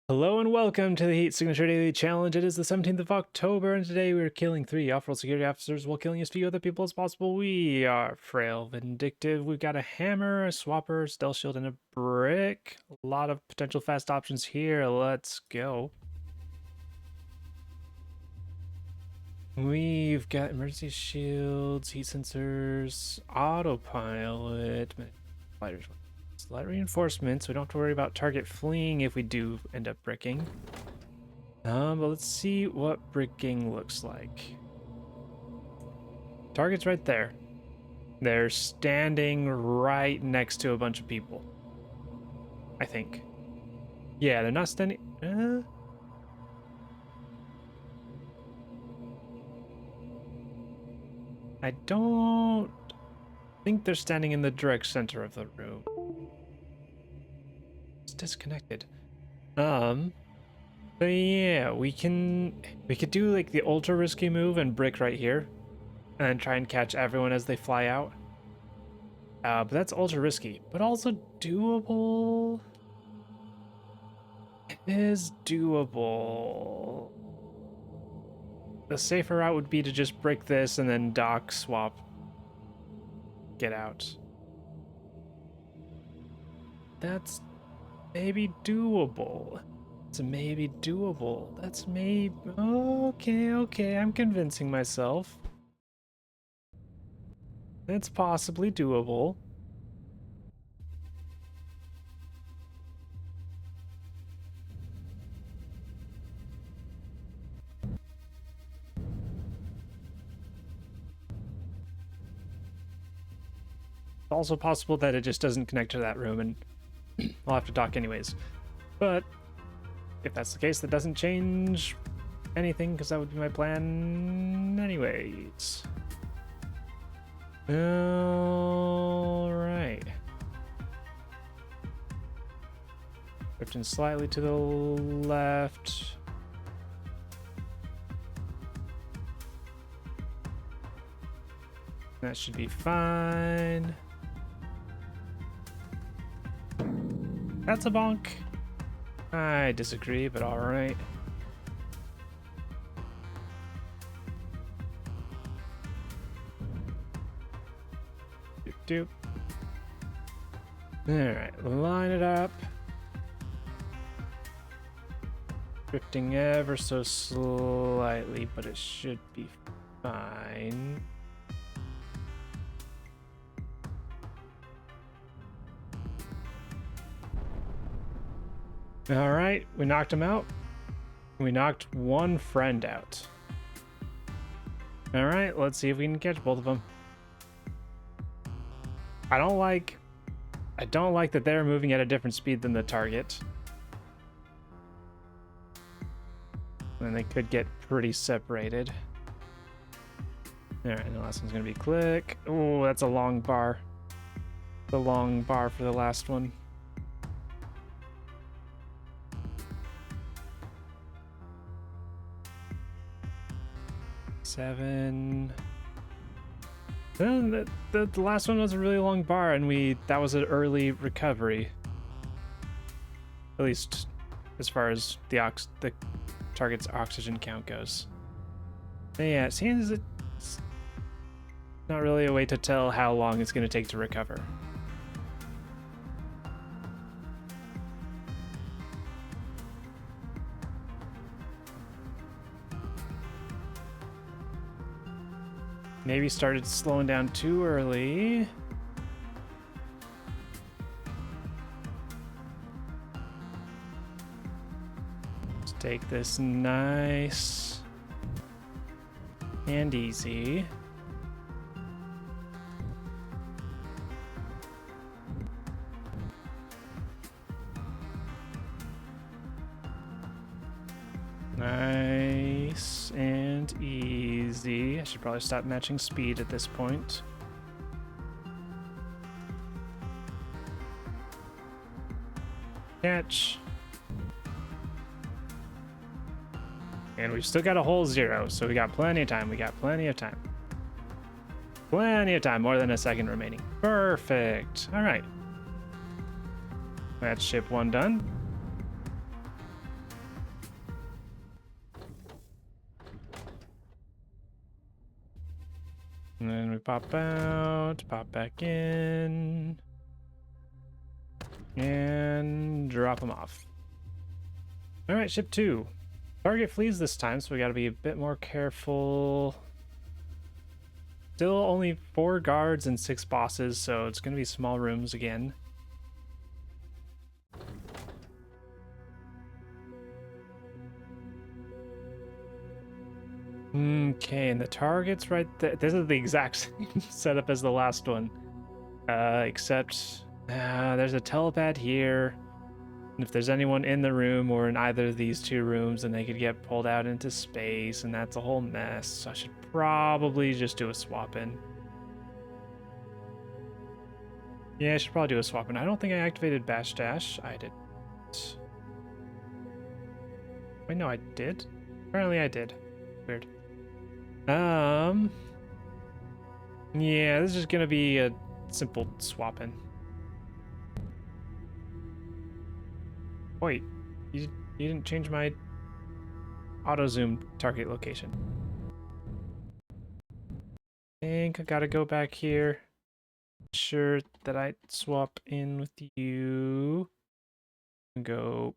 Hello and welcome to the Heat Signature Daily Challenge. It is the 17th of October, and today we are killing 3 off-world security officers while killing as few other people as possible. We are frail, vindictive. We've got a hammer, a swapper, stealth shield, and a brick. A lot of potential fast options here. Let's go. We've got emergency shields, heat sensors, autopilot, fighters. Slight reinforcements. We don't have to worry about target fleeing if we do end up bricking. But let's see what bricking looks like. Target's right there. They're standing right next to a bunch of people. I think. Yeah, they're not standing. I don't think they're standing in the direct center of the room. It's disconnected. But yeah, we could do like the ultra risky move and brick right here, and then try and catch everyone as they fly out. But that's ultra risky, but also doable. It is doable. The safer route would be to just brick this and then dock, swap, get out. That's maybe doable. It's maybe doable. That's maybe... Okay, I'm convincing myself. It's possibly doable. It's also possible that it just doesn't connect to that room and I'll have to dock anyways. But if that's the case, that doesn't change anything because that would be my plan anyways. Alright. Drifting slightly to the left. That should be fine. That's a bonk. I disagree, but alright. Doop. Alright, line it up. Drifting ever so slightly, but it should be fine. Alright, we knocked him out. We knocked one friend out. Alright, let's see if we can catch both of them. I don't like that they're moving at a different speed than the target. And they could get pretty separated. Alright, the last one's gonna be click. Oh, that's a long bar. The long bar for the last one. Seven. Then the last one was a really long bar, and that was an early recovery. At least as far as the target's oxygen count goes. But yeah, it seems it's not really a way to tell how long it's going to take to recover. Maybe started slowing down too early. Let's take this nice and easy. Nice and easy. I should probably stop matching speed at this point. Catch. And we've still got a whole 0, so we got plenty of time. Plenty of time, more than a second remaining. Perfect. All right. That's ship 1 done. And then we pop out, pop back in, and drop them off. All right, ship 2. Target flees this time, so we got to be a bit more careful. Still only 4 guards and 6 bosses, so it's going to be small rooms again. Okay, and the target's right there. This is the exact same setup as the last one. Except there's a telepad here. And if there's anyone in the room or in either of these 2 rooms, then they could get pulled out into space, and that's a whole mess. So I should probably just do a swap in. Yeah, I should probably do a swap in. I don't think I activated bash dash. I did. Wait, no, I did? Apparently I did. Weird. Yeah, this is just gonna be a simple swap in. Wait, you didn't change my auto zoom target location. I think I gotta go back here. Sure that I swap in with you. And go.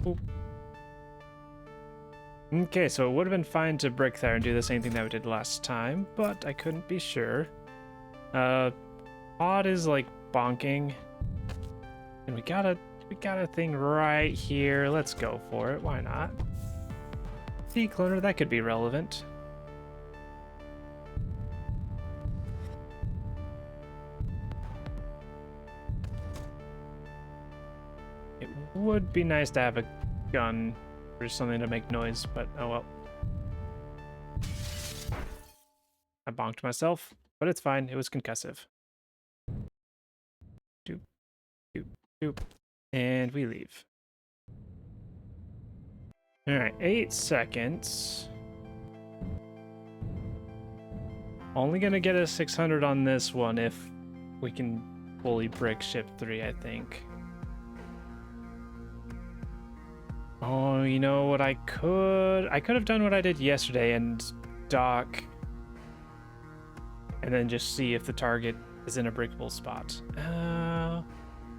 Boop. Okay, so it would have been fine to brick there and do the same thing that we did last time, but I couldn't be sure. Pod is like bonking. And we got a thing right here. Let's go for it. Why not? Decloner, that could be relevant. It would be nice to have a gun or something to make noise, but oh well. I bonked myself, but it's fine. It was concussive. Doop, doop, doop. And we leave. Alright, 8 seconds. Only gonna get a 600 on this one if we can fully brick ship 3, I think. Oh, you know what I could have done what I did yesterday and dock and then just see if the target is in a brickable spot.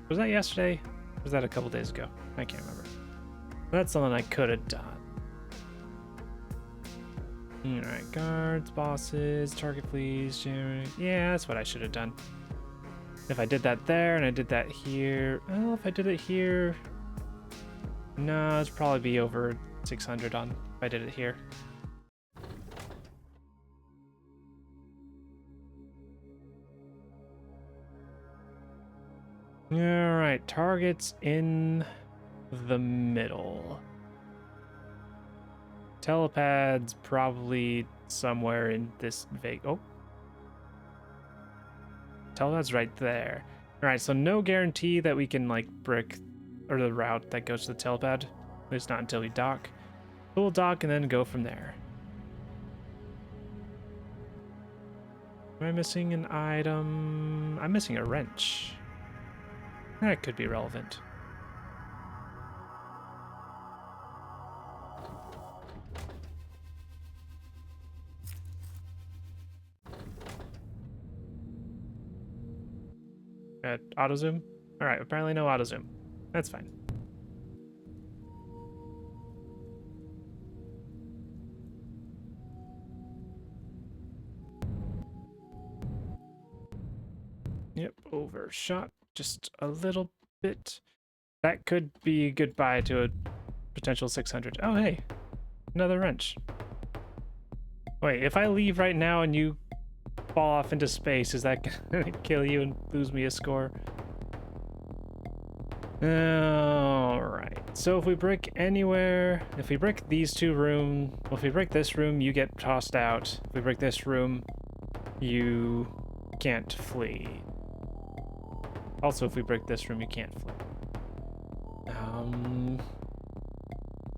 Was that yesterday? Or was that a couple days ago? I can't remember. That's something I could have done. Alright, guards, bosses, target please, yeah, that's what I should have done. If I did that there and I did that here, well, if I did it here, no, it'd probably be over 600 on if I did it here. Alright, targets in the middle. Telepad's probably somewhere in this oh. Telepad's right there. Alright, so no guarantee that we can like brick or the route that goes to the telepad. At least not until we dock. So we'll dock and then go from there. Am I missing an item? I'm missing a wrench. That could be relevant. Auto zoom? Alright, apparently no auto zoom. That's fine. Yep, overshot just a little bit. That could be goodbye to a potential 600. Oh, hey, another wrench. Wait, if I leave right now and you fall off into space, is that gonna kill you and lose me a score? Alright, so if we brick anywhere, if we brick these 2 rooms, well, if we brick this room, you get tossed out. If we brick this room, you can't flee. Also, if we brick this room, you can't flee.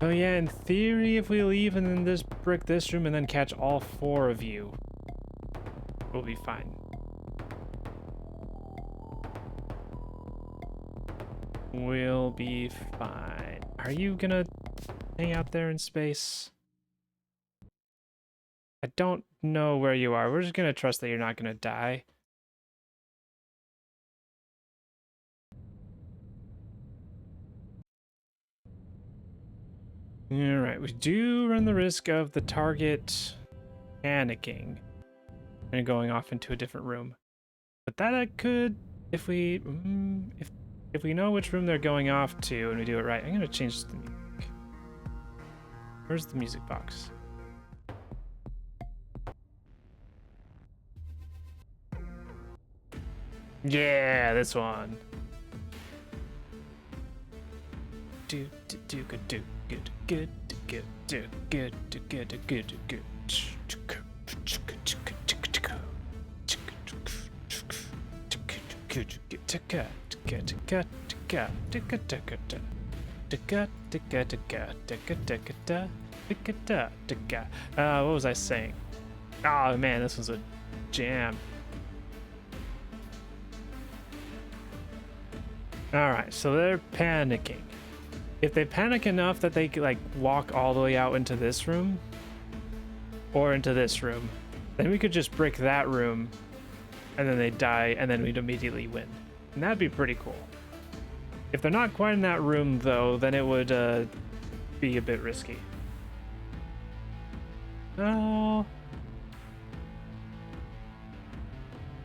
Oh yeah, in theory, if we leave and then just brick this room and then catch all 4 of you, we'll be fine. We'll be fine. Are you gonna hang out there in space? I don't know where you are. We're just gonna trust that you're not gonna die. Alright, we do run the risk of the target panicking and going off into a different room. But that I could, if we know which room they're going off to and we do it right. I'm gonna change the music. Where's the music box? Yeah, this one. Do good do good good good do good do good do good do good. What was I saying? Oh man, this was a jam. Alright, so they're panicking. If they panic enough that they like walk all the way out into this room or into this room, then we could just brick that room and then they die and then we'd immediately win. And that'd be pretty cool. If they're not quite in that room though, then it would be a bit risky. Oh.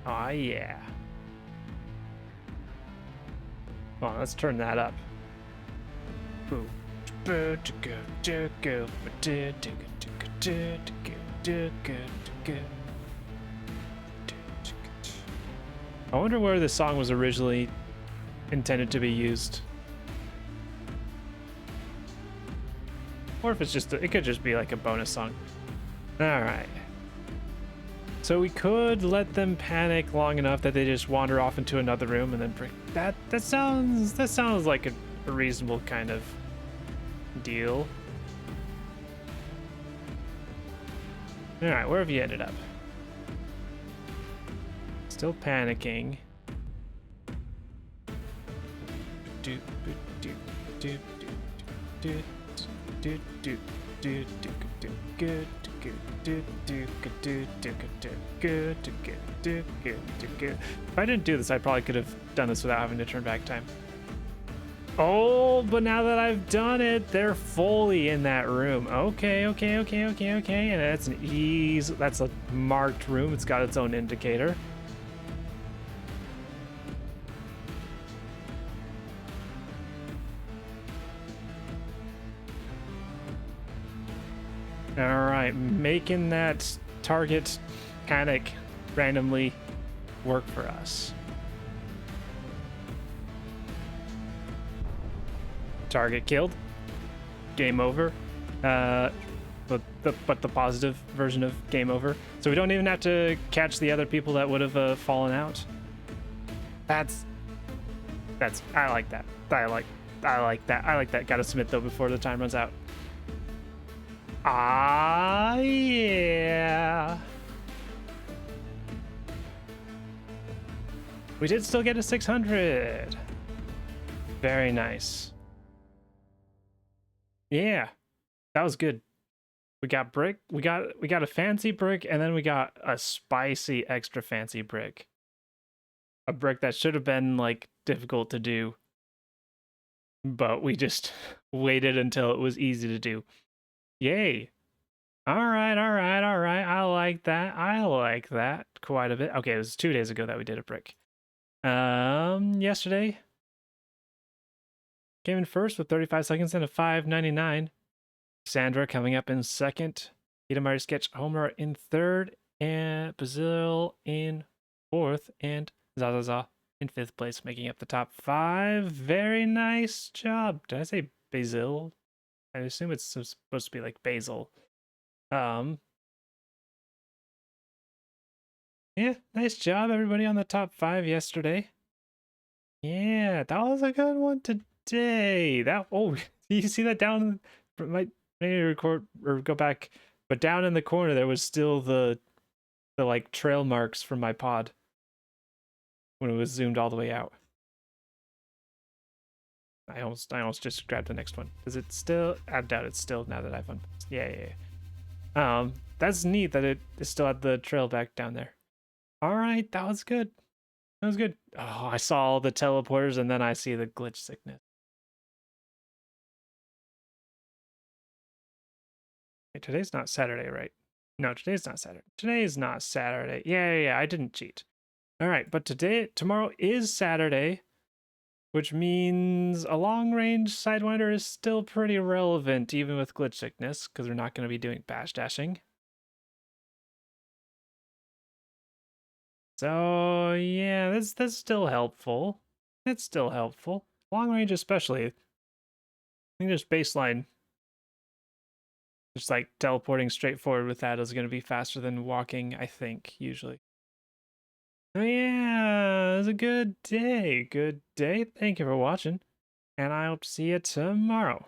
Oh yeah. Well, let's turn that up. Boo. I wonder where this song was originally intended to be used. Or if it's just, it could just be like a bonus song. Alright. So we could let them panic long enough that they just wander off into another room and then break. That sounds like a reasonable kind of deal. Alright, where have you ended up? Still panicking. If I didn't do this, I probably could have done this without having to turn back time. Oh, but now that I've done it, they're fully in that room. Okay. And that's an ease. That's a marked room. It's got its own indicator. Alright, making that target panic randomly work for us. Target killed. Game over. But the positive version of game over. So we don't even have to catch the other people that would have fallen out. That's I like that. I like that. Gotta submit though before the time runs out. Ah, yeah. We did still get a 600. Very nice. Yeah, that was good. We got brick. We got a fancy brick, and then we got a spicy extra fancy brick. A brick that should have been like difficult to do, but we just waited until it was easy to do. Yay. All right. I like that quite a bit. Okay, it was 2 days ago that we did a brick. Yesterday came in first with 35 seconds and a 5.99. Sandra coming up in second. Itamari Sketch Homer in third, and Basil in fourth, and Zazaza in fifth place, making up the top 5. Very nice job. Did I say Basil? I assume it's supposed to be like basil. Yeah, nice job everybody on the top 5 yesterday. Yeah, that was a good one today. You see that down? Might maybe record or go back, but down in the corner there was still the like trail marks from my pod when it was zoomed all the way out. I almost just grabbed the next one. Is it still? I doubt it's still now that I've yeah. that's neat that it still had the trail back down there. All right, that was good. That was good. Oh, I saw all the teleporters and then I see the glitch sickness. Wait, today's not Saturday, right? No, today's not Saturday. Today is not Saturday. Yeah, I didn't cheat. All right, but tomorrow is Saturday, which means a long-range Sidewinder is still pretty relevant, even with glitch sickness, because we're not going to be doing bashdashing. So yeah, that's still helpful. It's still helpful. Long range especially. I think just baseline. Just like teleporting straight forward with that is going to be faster than walking, I think, usually. Oh yeah, it was a good day. Good day. Thank you for watching. And I hope to see you tomorrow.